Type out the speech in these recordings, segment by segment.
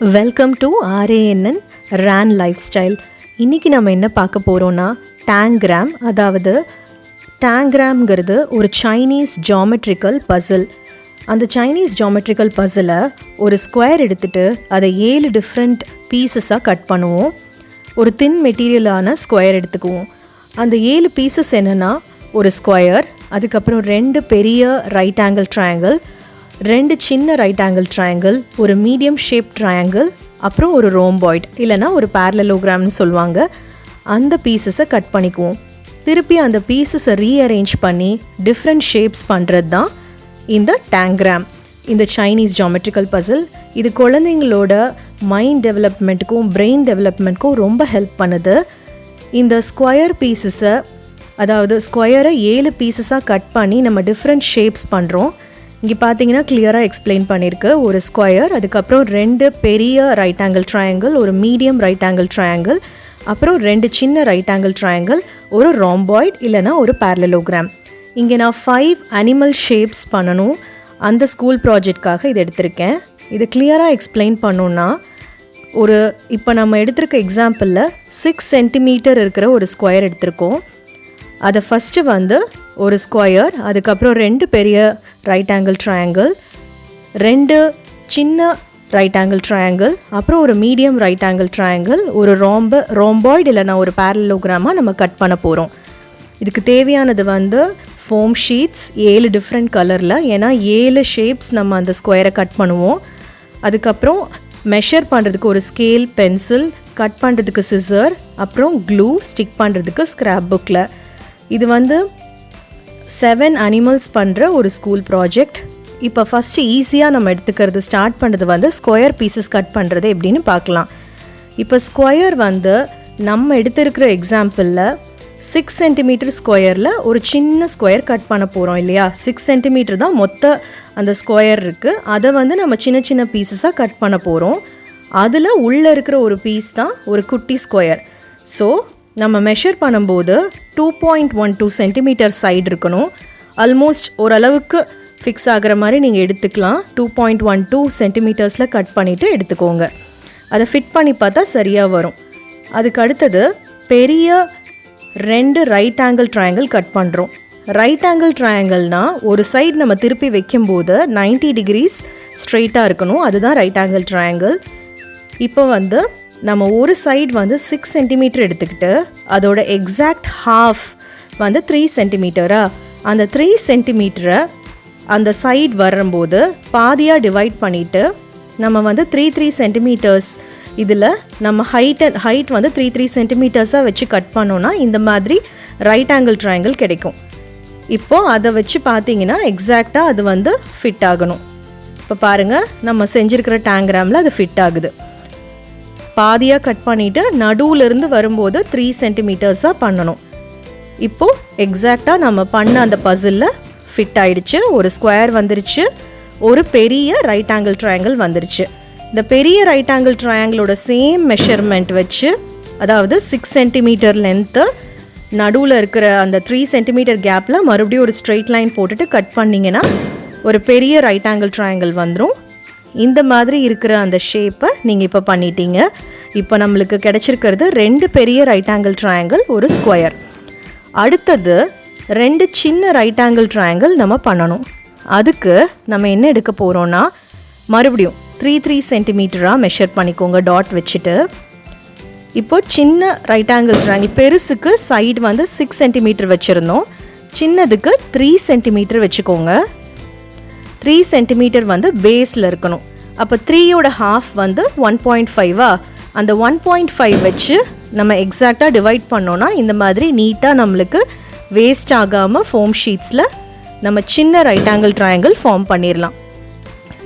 Welcome to RANN RAN lifestyle. இன்றைக்கி நம்ம என்ன பார்க்க போகிறோன்னா டாங்கிராம். அதாவது டாங்கிராம்ங்கிறது ஒரு சைனீஸ் ஜியோமெட்ரிக்கல் பசில். அந்த சைனீஸ் ஜியோமெட்ரிக்கல் பசிலை ஒரு ஸ்கொயர் எடுத்துகிட்டு அதை 7 டிஃப்ரெண்ட் பீசஸாக கட் பண்ணுவோம். ஒரு தின் மெட்டீரியலான ஸ்கொயர் எடுத்துக்குவோம். அந்த 7 பீசஸ் என்னென்னா ஒரு ஸ்கொயர், அதுக்கப்புறம் 2 பெரிய ரைட் ஆங்கிள் ட்ரையாங்கிள், 2 சின்ன ரைட் ஆங்கிள் ட்ரையாங்கிள், ஒரு மீடியம் ஷேப் ட்ரையாங்கிள், அப்புறம் ஒரு rhomboid இல்லைனா ஒரு parallelogramனு சொல்லுவாங்க. அந்த பீசஸை கட் பண்ணிக்குவோம். திருப்பி அந்த பீசஸை ரீஅரேஞ்ச் பண்ணி டிஃப்ரெண்ட் ஷேப்ஸ் பண்ணுறது தான் இந்த டாங்கிராம், இந்த சைனீஸ் ஜியோமெட்ரிக்கல் பசில். இது குழந்தைங்களோட மைண்ட் டெவலப்மெண்ட்டுக்கும் பிரெயின் டெவலப்மெண்ட்டுக்கும் ரொம்ப ஹெல்ப் பண்ணுது. இந்த ஸ்கொயர் பீசஸை, அதாவது ஸ்கொயரை 7 பீசஸாக கட் பண்ணி நம்ம டிஃப்ரெண்ட் ஷேப்ஸ் பண்ணுறோம். இங்கே பார்த்தீங்கன்னா கிளியராக எக்ஸ்பிளைன் பண்ணியிருக்கு. ஒரு ஸ்கொயர், அதுக்கப்புறம் 2 பெரிய ரைட் ஆங்கிள் ட்ரையாங்கிள், ஒரு மீடியம் ரைட் ஆங்கிள் ட்ரையாங்கிள், அப்புறம் 2 சின்ன ரைட் ஆங்கிள் ட்ரையாங்கிள், ஒரு rhomboid இல்லைனா ஒரு parallelogram. இங்கே நான் 5 அனிமல் ஷேப்ஸ் பண்ணணும். அந்த ஸ்கூல் ப்ராஜெக்ட்காக இது எடுத்திருக்கேன். இது கிளியராக எக்ஸ்பிளைன் பண்ணோன்னா, இப்போ நம்ம எடுத்திருக்க எக்ஸாம்பிளில் 6 சென்டிமீட்டர் இருக்கிற ஒரு ஸ்கொயர் எடுத்திருக்கோம். அதை ஃபஸ்ட்டு ஒரு ஸ்கொயர், அதுக்கப்புறம் 2 பெரிய ரைட் ஆங்கிள் ட்ரையாங்கிள், 2 சின்ன ரைட் ஆங்கிள் ட்ரையாங்கிள், அப்புறம் ஒரு மீடியம் ரைட் ஆங்கிள் ட்ரையாங்கிள், ஒரு rhomboid இல்லைனா ஒரு parallelogram நம்ம கட் பண்ண போகிறோம். இதுக்கு தேவையானது ஃபோம் ஷீட்ஸ் 7 டிஃப்ரெண்ட் கலரில், ஏன்னா 7 ஷேப்ஸ் நம்ம அந்த ஸ்கொயரை கட் பண்ணுவோம். அதுக்கப்புறம் மெஷர் பண்ணுறதுக்கு ஒரு ஸ்கேல், பென்சில், கட் பண்ணுறதுக்கு சிசர், அப்புறம் க்ளூ, ஸ்டிக் பண்ணுறதுக்கு ஸ்க்ராப் புக்கில். இது 7 அனிமல்ஸ் பண்ணுற ஒரு ஸ்கூல் ப்ராஜெக்ட். இப்போ ஃபஸ்ட்டு ஈஸியாக நம்ம எடுத்துக்கிறது ஸ்டார்ட் பண்ணுறது ஸ்கொயர் பீசஸ் கட் பண்ணுறது எப்படின்னு பார்க்கலாம். இப்போ ஸ்கொயர் நம்ம எடுத்திருக்கிற எக்ஸாம்பிளில் 6 சென்டிமீட்டர் ஸ்கொயரில் ஒரு சின்ன ஸ்கொயர் கட் பண்ண போகிறோம் இல்லையா. 6 சென்டிமீட்டர் தான் மொத்த அந்த ஸ்கொயர் இருக்குது. அதை நம்ம சின்ன சின்ன பீசஸாக கட் பண்ண போகிறோம். அதில் உள்ளே இருக்கிற ஒரு பீஸ் தான் ஒரு குட்டி ஸ்கொயர். ஸோ நம்ம மெஷர் பண்ணும்போது 2.12 சென்டிமீட்டர் சைடு இருக்கணும். ஆல்மோஸ்ட் ஓரளவுக்கு ஃபிக்ஸ் ஆகிற மாதிரி நீங்கள் எடுத்துக்கலாம். 2.12 சென்டிமீட்டர்ஸில் கட் பண்ணிவிட்டு எடுத்துக்கோங்க. அதை ஃபிட் பண்ணி பார்த்தா சரியாக வரும். அதுக்கு அடுத்தது பெரிய 2 ரைட் ஆங்கிள் ட்ரையாங்கிள் கட் பண்ணுறோம். ரைட் ஆங்கிள் ட்ரையாங்கிள்னால் ஒரு சைடு நம்ம திருப்பி வைக்கும்போது 90 டிகிரிஸ் ஸ்ட்ரெயிட்டாக இருக்கணும். அதுதான் ரைட் ஆங்கிள் ட்ரையாங்கிள். இப்போ நம்ம ஒரு சைடு 6 சென்டிமீட்டர் எடுத்துக்கிட்டு அதோட எக்ஸாக்ட் ஹாஃப் 3 சென்டிமீட்டரா, அந்த 3 சென்டிமீட்டரை அந்த சைடு வரும்போது பாதியாக டிவைட் பண்ணிவிட்டு நம்ம 3 சென்டிமீட்டர்ஸ் இதில் நம்ம ஹைட் 3 சென்டிமீட்டர்ஸாக வச்சு கட் பண்ணோன்னா இந்த மாதிரி ரைட் ஆங்கிள் ட்ரையாங்கிள் கிடைக்கும். இப்போது அதை வச்சு பார்த்தீங்கன்னா எக்ஸாக்டாக அது ஃபிட் ஆகணும். இப்போ பாருங்கள், நம்ம செஞ்சுருக்கிற டாங்கிராமில் அது ஃபிட் ஆகுது. பாதியாக கட் பண்ணிவிட்டு நடுவுலேருந்து வரும்போது 3 சென்டிமீட்டர்ஸாக பண்ணணும். இப்போது எக்ஸாக்டாக நம்ம பண்ண அந்த பசிலில் ஃபிட் ஆகிடுச்சு. ஒரு ஸ்கொயர் வந்துருச்சு, ஒரு பெரிய ரைட் ஆங்கிள் ட்ரையாங்கிள் வந்துருச்சு. இந்த பெரிய ரைட் ஆங்கிள் ட்ரையாங்கிளோட சேம் மெஷர்மெண்ட் வச்சு, அதாவது 6 சென்டிமீட்டர் லென்த்து, நடுவில் இருக்கிற அந்த 3 சென்டிமீட்டர் கேப்பில் மறுபடியும் ஒரு ஸ்ட்ரெயிட் லைன் போட்டுட்டு கட் பண்ணிங்கன்னா ஒரு பெரிய ரைட் ஆங்கிள் ட்ரையாங்கிள் வந்துடும். இந்த மாதிரி இருக்கிற அந்த ஷேப்பை நீங்கள் இப்போ பண்ணிட்டீங்க. இப்போ நம்மளுக்கு கிடச்சிருக்கிறது 2 பெரிய ரைட் ஆங்கிள் ட்ரையாங்கிள், ஒரு ஸ்கொயர். அடுத்தது 2 சின்ன ரைட் ஆங்கிள் ட்ரையாங்கிள் நம்ம பண்ணணும். அதுக்கு நம்ம என்ன எடுக்க போகிறோன்னா, மறுபடியும் 3 சென்டிமீட்டராக மெஷர் பண்ணிக்கோங்க டாட் வச்சுட்டு. இப்போது சின்ன ரைட் ஆங்கிள் ட்ரையாங்கிள், பெருசுக்கு சைடு 6 சென்டிமீட்டர் வச்சுருந்தோம், சின்னதுக்கு 3 சென்டிமீட்டர் வச்சுக்கோங்க. 3 சென்டிமீட்டர் பேஸில் இருக்கணும். அப்போ 3யோட ஹாஃப் 1.5வா, அந்த 1.5 வச்சு நம்ம எக்ஸாக்டாக டிவைட் பண்ணோன்னா இந்த மாதிரி நீட்டாக நம்மளுக்கு வேஸ்ட் ஆகாமல் ஃபோம் ஷீட்ஸில் நம்ம சின்ன ரைட் ஆங்கிள் ட்ரையாங்கிள் ஃபார்ம் பண்ணிடலாம்.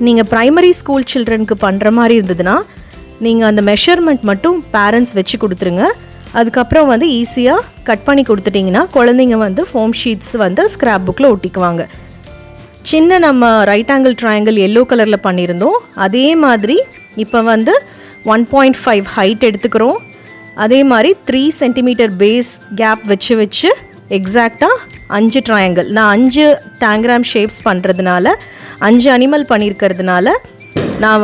நீங்கள் ப்ரைமரி ஸ்கூல் சில்ட்ரனுக்கு பண்ணுற மாதிரி இருந்ததுன்னா நீங்கள் அந்த மெஷர்மெண்ட் மட்டும் பேரண்ட்ஸ் வச்சு கொடுத்துருங்க. அதுக்கப்புறம் ஈஸியாக கட் பண்ணி கொடுத்துட்டிங்கன்னா குழந்தைங்க ஃபோம் ஷீட்ஸ் ஸ்க்ராப் புக்கில் ஒட்டிக்குவாங்க. சின்ன நம்ம ரைட் ஆங்கிள் ட்ரையாங்கிள் எல்லோ கலரில் பண்ணியிருந்தோம். அதே மாதிரி இப்போ 1.5 ஹைட் எடுத்துக்கிறோம். அதே மாதிரி 3 சென்டிமீட்டர் பேஸ் கேப் வச்சு எக்ஸாக்டாக 5 ட்ரையாங்கிள், நான் 5 டாங்கிராம் ஷேப்ஸ் பண்ணுறதுனால 5 அனிமல் பண்ணியிருக்கிறதுனால நான்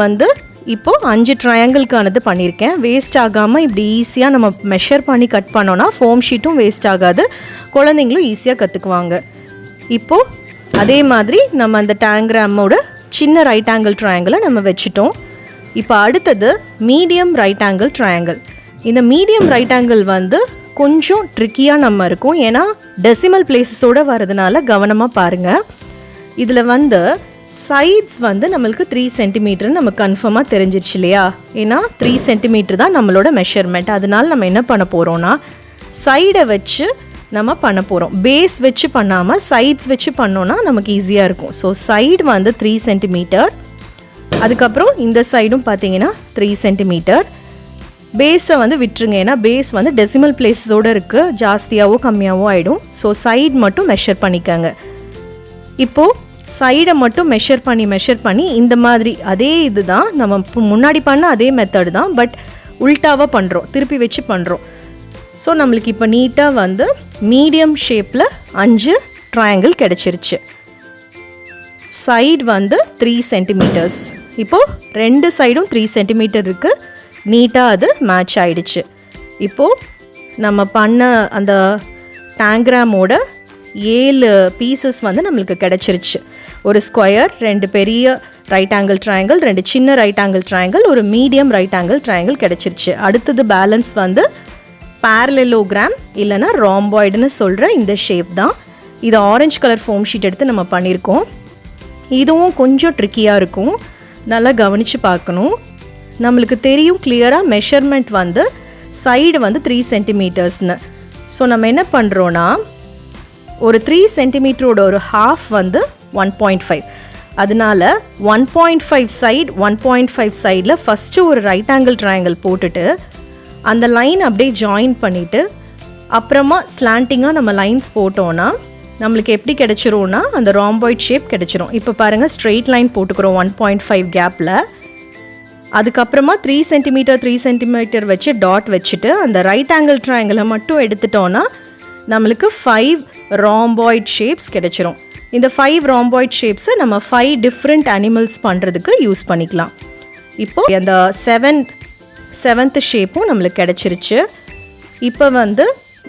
இப்போது 5 ட்ரையாங்கிள்கானது பண்ணியிருக்கேன். வேஸ்ட் ஆகாமல் இப்படி ஈஸியாக நம்ம மெஷர் பண்ணி கட் பண்ணோன்னா ஃபோம் ஷீட்டும் வேஸ்ட் ஆகாது, குழந்தைங்களும் ஈஸியாக கற்றுக்குவாங்க. இப்போது அதே மாதிரி நம்ம அந்த டாங்கிராமோட சின்ன ரைட் ஆங்கிள் ட்ரையாங்கிளை நம்ம வச்சுட்டோம். இப்போ அடுத்தது மீடியம் ரைட் ஆங்கிள் ட்ரையாங்கிள். இந்த மீடியம் ரைட் ஆங்கிள் வந்து கொஞ்சம் ட்ரிக்கியாக நம்ம இருக்கும், ஏன்னா டெசிமல் பிளேஸஸோடு வரதுனால கவனமாக பாருங்கள். இதில் வந்து சைட்ஸ் வந்து நம்மளுக்கு 3 சென்டிமீட்டர் நம்ம கன்ஃபார்மாக தெரிஞ்சிருச்சு இல்லையா? ஏன்னா 3 சென்டிமீட்டர் தான் நம்மளோட மெஷர்மெண்ட். அதனால் நம்ம என்ன பண்ண போகிறோன்னா சைடை வச்சு நம்ம பண்ண போகிறோம். பேஸ் வச்சு பண்ணாமல் சைட்ஸ் வச்சு பண்ணோன்னா நமக்கு ஈஸியாக இருக்கும். ஸோ சைடு வந்து 3 சென்டிமீட்டர், அதுக்கப்புறம் இந்த சைடும் பார்த்தீங்கன்னா 3 சென்டிமீட்டர். பேஸை வந்து விட்டுருங்க, ஏன்னா பேஸ் வந்து டெசிமல் பிளேஸஸோடு இருக்குது, ஜாஸ்தியாகவோ கம்மியாகவோ ஆகிடும். ஸோ சைடு மட்டும் மெஷர் பண்ணிக்கோங்க. இப்போது சைடை மட்டும் மெஷர் பண்ணி இந்த மாதிரி அதே இது தான் நம்ம முன்னாடி பண்ண அதே மெத்தடு தான், பட் உல்ட்டாவாக பண்ணுறோம், திருப்பி வச்சு பண்ணுறோம். ஸோ நம்மளுக்கு இப்போ நீட்டாக வந்து மீடியம் ஷேப்பில் 5 ட்ரையாங்கிள் கிடச்சிருச்சு. சைடு வந்து 3 சென்டிமீட்டர்ஸ். இப்போது 2 சைடும் 3 சென்டிமீட்டர் இருக்குது, நீட்டாக அது மேட்ச் ஆகிடுச்சு. இப்போது நம்ம பண்ண அந்த டாங்கிராமோட 7 பீசஸ் வந்து நம்மளுக்கு கிடச்சிருச்சு. ஒரு ஸ்கொயர், 2 பெரிய ரைட் ஆங்கிள் ட்ரையாங்கிள், 2 சின்ன ரைட் ஆங்கிள் ட்ரையாங்கிள், ஒரு மீடியம் ரைட் ஆங்கிள் ட்ரையாங்கிள் கிடச்சிருச்சு. அடுத்தது பேலன்ஸ் வந்து parallelogram இல்லைனா rhomboidன்னு சொல்கிற இந்த ஷேப் தான். இது ஆரஞ்சு கலர் ஃபோம் ஷீட் எடுத்து நம்ம பண்ணியிருக்கோம். இதுவும் கொஞ்சம் ட்ரிக்கியாக இருக்கும், நல்லா கவனித்து பார்க்கணும். நம்மளுக்கு தெரியும் கிளியராக மெஷர்மெண்ட் வந்து சைடு வந்து 3 சென்டிமீட்டர்ஸ்னு. ஸோ நம்ம என்ன பண்ணுறோன்னா ஒரு 3 சென்டிமீட்டரோட ஒரு ஹாஃப் வந்து 1.5. அதனால 1.5 சைடு 1.5 சைடில் ஃபஸ்ட்டு ஒரு ரைட் ஆங்கிள் ட்ரையாங்கிள் போட்டுட்டு அந்த லைன் அப்படியே ஜாயின் பண்ணிவிட்டு அப்புறமா ஸ்லாண்டிங்காக நம்ம லைன்ஸ் போட்டோன்னா நம்மளுக்கு எப்படி கிடச்சிரும்னா அந்த rhomboid ஷேப் கிடச்சிரும். இப்போ பாருங்கள், ஸ்ட்ரெயிட் லைன் போட்டுக்கிறோம் 1.5 கேப்பில். அதுக்கப்புறமா 3 சென்டிமீட்டர் வச்சு டாட் வச்சுட்டு அந்த ரைட் ஆங்கிள் ட்ரையாங்கிளை மட்டும் எடுத்துட்டோன்னா நம்மளுக்கு 5 rhomboid ஷேப்ஸ் கிடச்சிரும். இந்த 5 rhomboid ஷேப்ஸை நம்ம 5 டிஃப்ரெண்ட் அனிமல்ஸ் பண்ணுறதுக்கு யூஸ் பண்ணிக்கலாம். இப்போது அந்த 7th ஷேப்பும் நம்மளுக்கு கிடச்சிருச்சு. இப்போ வந்து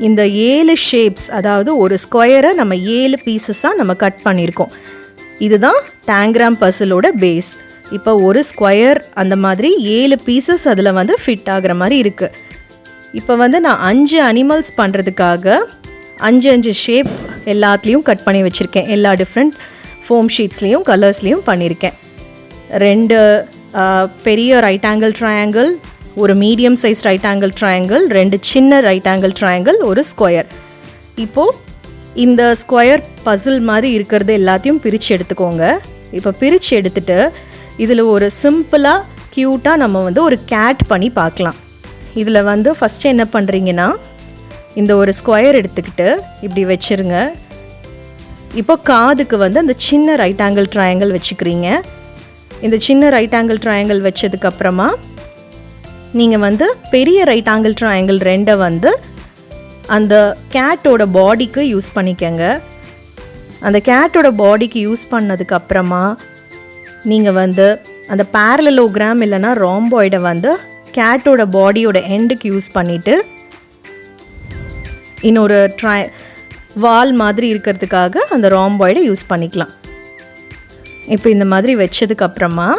இந்த 7 ஷேப்ஸ், அதாவது ஒரு ஸ்கொயரை நம்ம 7 பீசஸாக நம்ம கட் பண்ணியிருக்கோம். இதுதான் டாங்கிராம் பசிலோட பேஸ். இப்போ ஒரு ஸ்கொயர் அந்த மாதிரி 7 பீசஸ் அதில் வந்து ஃபிட் ஆகிற மாதிரி இருக்குது. இப்போ வந்து நான் 5 அனிமல்ஸ் பண்ணுறதுக்காக 5 ஷேப் எல்லாத்துலேயும் கட் பண்ணி வச்சுருக்கேன். எல்லா டிஃப்ரெண்ட் ஃபோம் ஷீட்ஸ்லேயும் கலர்ஸ்லேயும் பண்ணியிருக்கேன். 2 பெரிய ரைட் ஆங்கிள் ட்ரையாங்கிள், ஒரு medium size right angle triangle, 2 சின்ன ரைட் ஆங்கிள் ட்ரையாங்கிள், ஒரு ஸ்கொயர். இப்போது இந்த ஸ்கொயர் பசில் மாதிரி இருக்கிறது எல்லாத்தையும் பிரித்து எடுத்துக்கோங்க. இப்போ பிரித்து எடுத்துகிட்டு இதில் ஒரு சிம்பிளாக க்யூட்டாக நம்ம வந்து ஒரு கேட் பண்ணி பார்க்கலாம். இதில் வந்து ஃபஸ்ட்டு என்ன பண்ணுறீங்கன்னா இந்த ஒரு ஸ்கொயர் எடுத்துக்கிட்டு இப்படி வச்சுருங்க. இப்போ காதுக்கு வந்து அந்த சின்ன ரைட் ஆங்கிள் ட்ரையாங்கிள் வச்சுக்கிறீங்க. இந்த சின்ன ரைட் ஆங்கிள் ட்ரையாங்கிள் வச்சதுக்கப்புறமா நீங்கள் வந்து பெரிய ரைட் ஆங்கிள் ட்ரையாங்கிள் 2 வந்து அந்த கேட்டோட பாடிக்கு யூஸ் பண்ணிக்கங்க. அந்த கேட்டோட பாடிக்கு யூஸ் பண்ணதுக்கப்புறமா நீங்கள் வந்து அந்த parallelogram இல்லைனா rhomboidை வந்து கேட்டோட பாடியோட எண்டுக்கு யூஸ் பண்ணிவிட்டு இன்னொரு வால் மாதிரி இருக்கிறதுக்காக அந்த rhomboidை யூஸ் பண்ணிக்கலாம். இப்போ இந்த மாதிரி வச்சதுக்கப்புறமா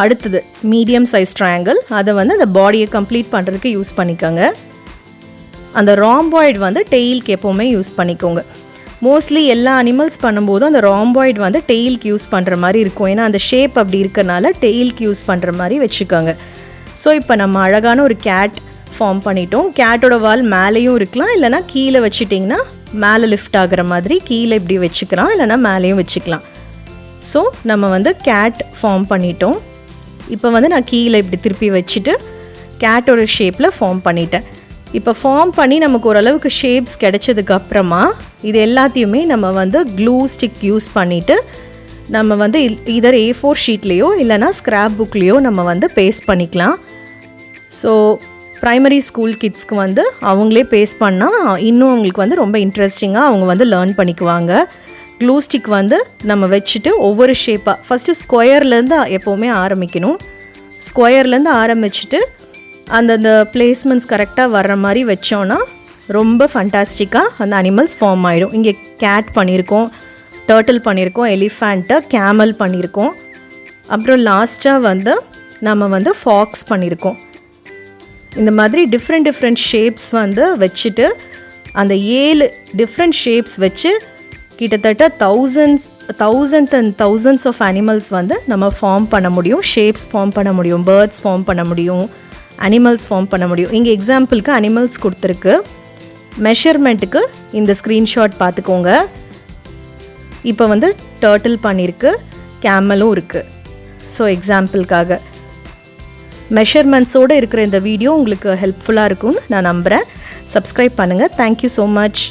அடுத்தது மீடியம் சைஸ் ட்ரையாங்கிள், அதை வந்து அந்த பாடியை கம்ப்ளீட் பண்ணுறதுக்கு யூஸ் பண்ணிக்கோங்க. அந்த rhomboid வந்து டெய்லுக்கு எப்போவுமே யூஸ் பண்ணிக்கோங்க. மோஸ்ட்லி எல்லா அனிமல்ஸ் பண்ணும்போதும் அந்த rhomboid வந்து டெய்லுக்கு யூஸ் பண்ணுற மாதிரி இருக்கும், ஏன்னா அந்த ஷேப் அப்படி இருக்கனால டெய்லுக்கு யூஸ் பண்ணுற மாதிரி வச்சுக்கோங்க. ஸோ இப்போ நம்ம அழகான ஒரு கேட் ஃபார்ம் பண்ணிட்டோம். கேட்டோட வால் மேலேயும் இருக்கலாம், இல்லைனா கீழே வச்சுட்டிங்கன்னா மேலே லிஃப்ட் ஆகிற மாதிரி கீழே இப்படி வச்சுக்கலாம், இல்லைனா மேலேயும் வச்சுக்கலாம். ஸோ நம்ம வந்து கேட் ஃபார்ம் பண்ணிட்டோம். இப்போ வந்து நான் கீழே இப்படி திருப்பி வச்சுட்டு கேட்டோட ஷேப்பில் ஃபார்ம் பண்ணிட்டேன். இப்போ ஃபார்ம் பண்ணி நமக்கு ஓரளவுக்கு ஷேப்ஸ் கிடைச்சதுக்கப்புறமா இது எல்லாத்தையுமே நம்ம வந்து க்ளூ ஸ்டிக் யூஸ் பண்ணிவிட்டு நம்ம வந்து இதர் A4 ஷீட்லேயோ இல்லைனா ஸ்க்ராப் புக்லேயோ நம்ம வந்து பேஸ்ட் பண்ணிக்கலாம். ஸோ ப்ரைமரி ஸ்கூல் கிட்ஸ்க்கு வந்து அவங்களே பேஸ்ட் பண்ணால் இன்னும் அவங்களுக்கு வந்து ரொம்ப இன்ட்ரெஸ்டிங்காக அவங்க வந்து லேர்ன் பண்ணிக்குவாங்க. க்ளூ ஸ்டிக் வந்து நம்ம வச்சுட்டு ஒவ்வொரு ஷேப்பாக ஃபஸ்ட்டு ஸ்கொயர்லேருந்து எப்போவுமே ஆரம்பிக்கணும். ஸ்கொயர்லேருந்து ஆரம்பிச்சுட்டு அந்தந்த பிளேஸ்மெண்ட்ஸ் கரெக்டாக வர்ற மாதிரி வச்சோன்னா ரொம்ப ஃபண்டாஸ்டிக்காக அந்த அனிமல்ஸ் ஃபார்ம் ஆகிடும். இங்கே கேட் பண்ணியிருக்கோம், டர்ட்டில் பண்ணியிருக்கோம், எலிஃபேண்ட்டு, கேமல் பண்ணியிருக்கோம். அப்புறம் லாஸ்ட்டாக நம்ம ஃபாக்ஸ் பண்ணியிருக்கோம். இந்த மாதிரி டிஃப்ரெண்ட் ஷேப்ஸ் வச்சுட்டு அந்த 7 டிஃப்ரெண்ட் ஷேப்ஸ் வச்சு கிட்டத்தட்ட thousands ஆஃப் அனிமல்ஸ் நம்ம ஃபார்ம் பண்ண முடியும். ஷேப்ஸ் ஃபார்ம் பண்ண முடியும், பேர்ட்ஸ் ஃபார்ம் பண்ண முடியும், அனிமல்ஸ் ஃபார்ம் பண்ண முடியும். இங்கே எக்ஸாம்பிளுக்கு அனிமல்ஸ் கொடுத்துருக்கு. மெஷர்மெண்ட்டுக்கு இந்த ஸ்க்ரீன்ஷாட் பார்த்துக்கோங்க. இப்போ டர்ட்டில் பண்ணியிருக்கு, கேமலும் இருக்குது. ஸோ எக்ஸாம்பிளுக்காக மெஷர்மெண்ட்ஸோடு இருக்கிற இந்த வீடியோ உங்களுக்கு ஹெல்ப்ஃபுல்லாக இருக்கும்னு நான் நம்புகிறேன். சப்ஸ்கிரைப் பண்ணுங்கள். Thank you so much.